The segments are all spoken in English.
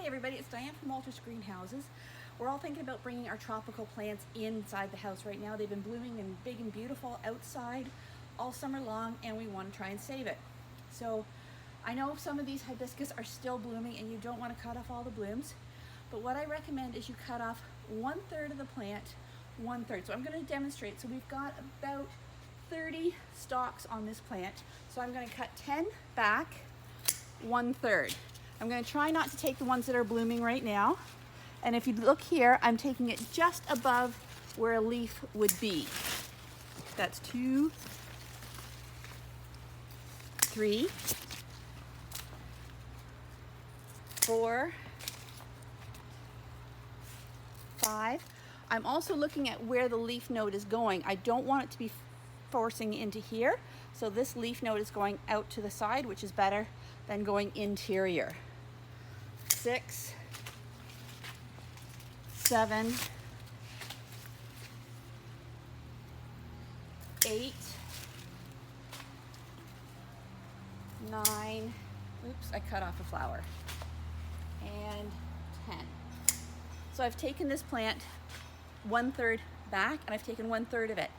Hey everybody, it's Diane from Walters Greenhouses. We're all thinking about bringing our tropical plants inside the house right now. They've been blooming and big and beautiful outside all summer long, and we want to try and save it. So I know some of these hibiscus are still blooming and you don't want to cut off all the blooms, but what I recommend is you cut off 1/3 of the plant, 1/3. So I'm going to demonstrate. So we've got about 30 stalks on this plant. So I'm going to cut 10 back, 1/3. I'm going to try not to take the ones that are blooming right now. And if you look here, I'm taking it just above where a leaf would be. That's 2, 3, 4, 5. I'm also looking at where the leaf node is going. I don't want it to be forcing into here. So this leaf node is going out to the side, which is better than going interior. 6, 7, 8, 9, oops, I cut off a flower, and 10. So I've taken this plant 1/3 back, and I've taken 1/3 of it.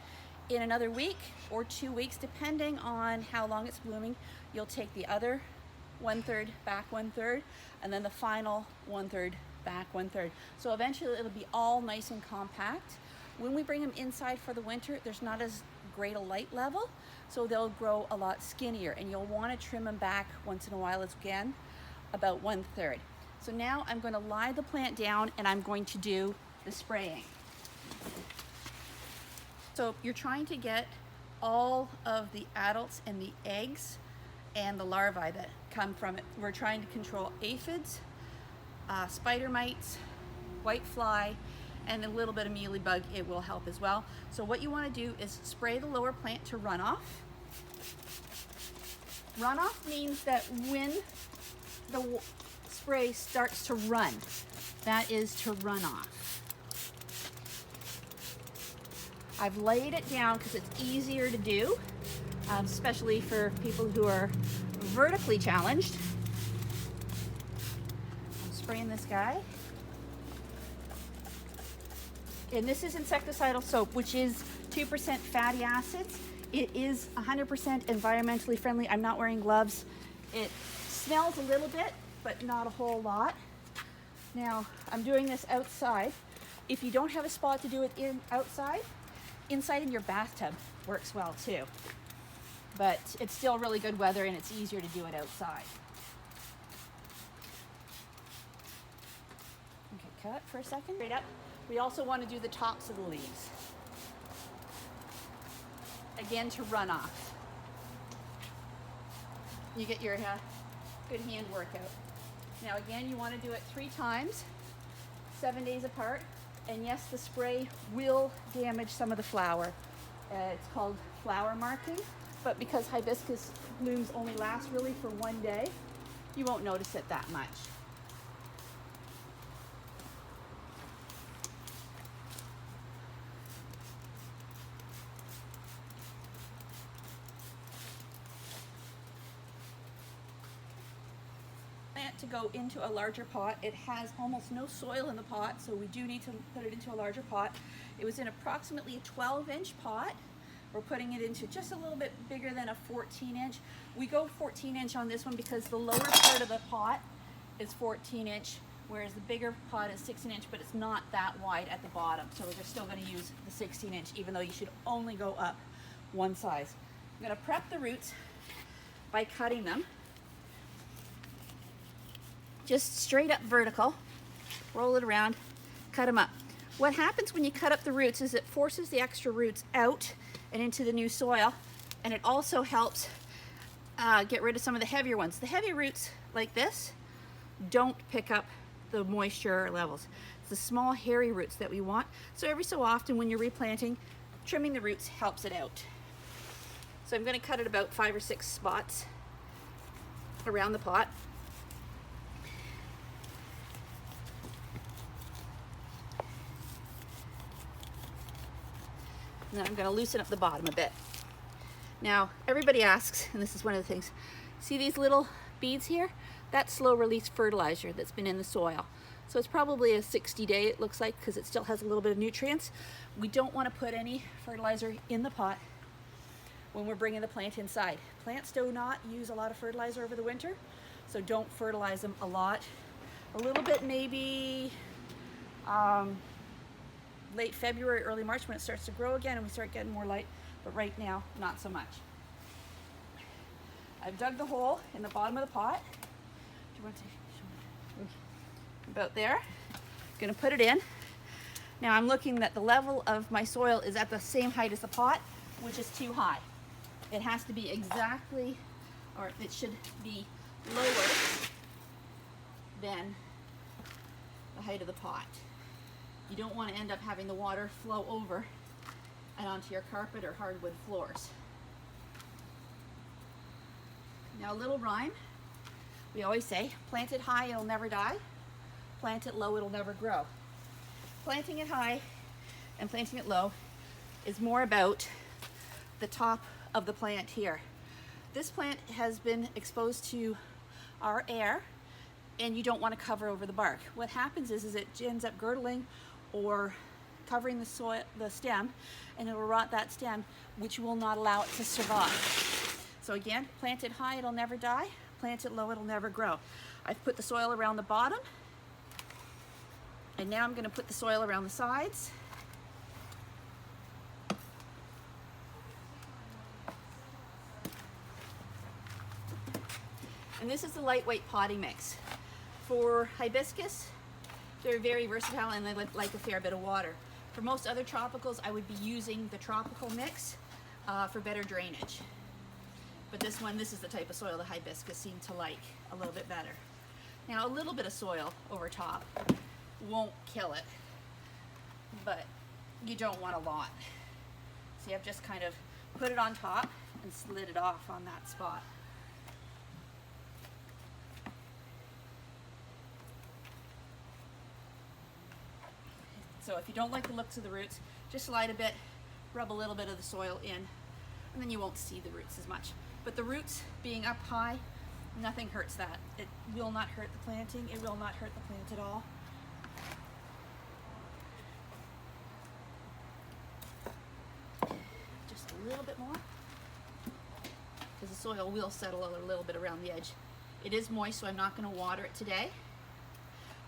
In another week or 2 weeks, depending on how long it's blooming, you'll take the other 1/3 back, 1/3, and then the final 1/3 back, 1/3. So eventually it'll be all nice and compact. When we bring them inside for the winter, there's not as great a light level, so they'll grow a lot skinnier, and you'll want to trim them back once in a while again, about 1/3. So now I'm going to lie the plant down and I'm going to do the spraying. So you're trying to get all of the adults and the eggs and the larvae that come from it. We're trying to control aphids, spider mites, white fly, and a little bit of mealybug. It will help as well. So what you want to do is spray the lower plant to runoff. Runoff means that when the spray starts to run, that is to run off. I've laid it down because it's easier to do, especially for people who are vertically challenged. I'm spraying this guy. And this is insecticidal soap, which is 2% fatty acids. It is 100% environmentally friendly. I'm not wearing gloves. It smells a little bit, but not a whole lot. Now, I'm doing this outside. If you don't have a spot to do it outside, inside in your bathtub works well too. But it's still really good weather and it's easier to do it outside. Okay, cut for a second. Straight up. We also want to do the tops of the leaves. Again, to run off. You get your good hand workout. Now again, you want to do it 3 times, 7 days apart. And yes, the spray will damage some of the flower. It's called flower marking, but because hibiscus blooms only last really for 1 day, you won't notice it that much. To go into a larger pot. It has almost no soil in the pot, so we do need to put it into a larger pot. It was in approximately a 12-inch pot. We're putting it into just a little bit bigger than a 14-inch. We go 14-inch on this one because the lower part of the pot is 14-inch, whereas the bigger pot is 16-inch, but it's not that wide at the bottom. So we're still going to use the 16-inch, even though you should only go up one size. I'm going to prep the roots by cutting them. Just straight up vertical, roll it around, cut them up. What happens when you cut up the roots is it forces the extra roots out and into the new soil, and it also helps get rid of some of the heavier ones. The heavy roots like this don't pick up the moisture levels. It's the small hairy roots that we want. So every so often when you're replanting, trimming the roots helps it out. So I'm going to cut it about 5 or 6 spots around the pot. And then I'm going to loosen up the bottom a bit. Now, everybody asks, and this is one of the things, see these little beads here? That's slow release fertilizer that's been in the soil. So it's probably a 60-day, it looks like, because it still has a little bit of nutrients. We don't want to put any fertilizer in the pot when we're bringing the plant inside. Plants do not use a lot of fertilizer over the winter, so don't fertilize them a lot. A little bit maybe late February, early March, when it starts to grow again and we start getting more light, but right now, not so much. I've dug the hole in the bottom of the pot. Do you want to show me? About there. Gonna put it in. Now I'm looking that the level of my soil is at the same height as the pot, which is too high. It has to be exactly, or it should be lower than the height of the pot. You don't want to end up having the water flow over and onto your carpet or hardwood floors. Now a little rhyme. We always say, plant it high, it'll never die. Plant it low, it'll never grow. Planting it high and planting it low is more about the top of the plant here. This plant has been exposed to our air, and you don't want to cover over the bark. What happens is it ends up girdling or covering the soil, the stem, and it will rot that stem, which will not allow it to survive. So again, plant it high, it'll never die. Plant it low, it'll never grow. I've put the soil around the bottom, and now I'm going to put the soil around the sides. And this is the lightweight potting mix. For hibiscus, they're very versatile and they like a fair bit of water. For most other tropicals, I would be using the tropical mix for better drainage. But this one, this is the type of soil the hibiscus seem to like a little bit better. Now a little bit of soil over top won't kill it, but you don't want a lot. See, I've just kind of put it on top and slid it off on that spot. So if you don't like the looks of the roots, just slide a bit, rub a little bit of the soil in, and then you won't see the roots as much. But the roots being up high, nothing hurts that. It will not hurt the planting. It will not hurt the plant at all. Just a little bit more, because the soil will settle a little bit around the edge. It is moist, so I'm not going to water it today,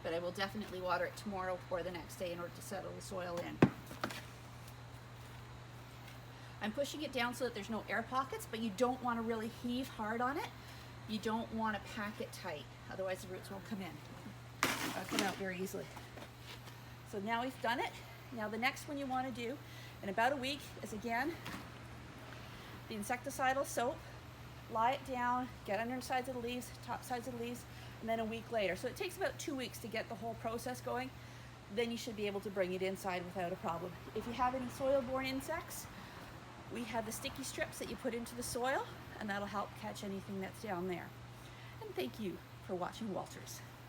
but I will definitely water it tomorrow or the next day in order to settle the soil in. I'm pushing it down so that there's no air pockets, but you don't want to really heave hard on it. You don't want to pack it tight, otherwise the roots won't come in. It'll come out very easily. So now we've done it. Now the next one you want to do in about a week is, again, the insecticidal soap. Lie it down, get under the sides of the leaves, top sides of the leaves, and then a week later. So it takes about 2 weeks to get the whole process going. Then you should be able to bring it inside without a problem. If you have any soil-borne insects, we have the sticky strips that you put into the soil, and that'll help catch anything that's down there. And thank you for watching Walters.